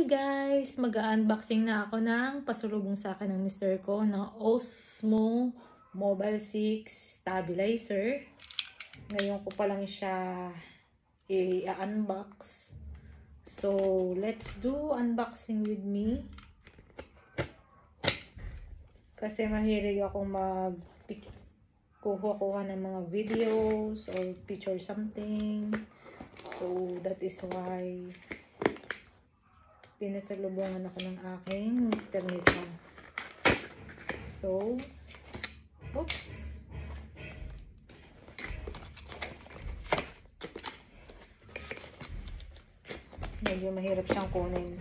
Hi guys! Mag-unboxing na ako ng pasalubong sa akin ng mister ko na Osmo Mobile 6 Stabilizer. Ngayon ko pa lang siya i-unbox. So, let's do unboxing with me. Kasi mahilig akong kuha ng mga videos or picture something. So, that is why pinasalubungan ako ng aking mister nito. So, oops. Medyo mahirap siyang kunin.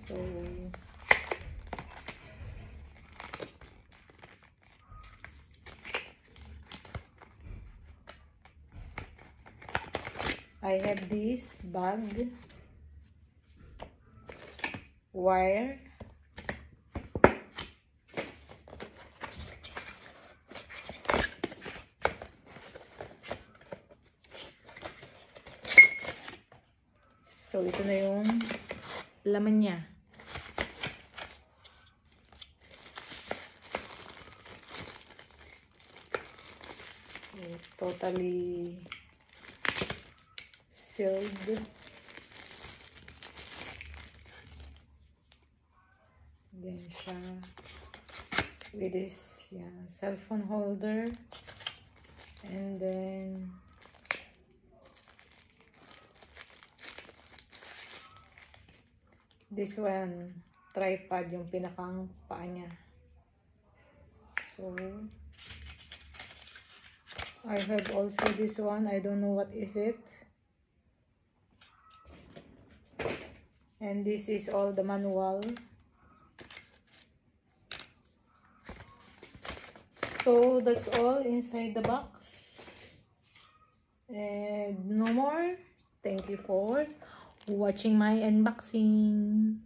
So, I have this bag, wire, so ito na yung laman niya. So, totally sealed. Then siya with this cellphone holder, and then this one tripod, yung pinakang paa niya. So I have also this one, I don't know what is it. And this is all the manual. So that's all inside the box. And no more. Thank you for watching my unboxing.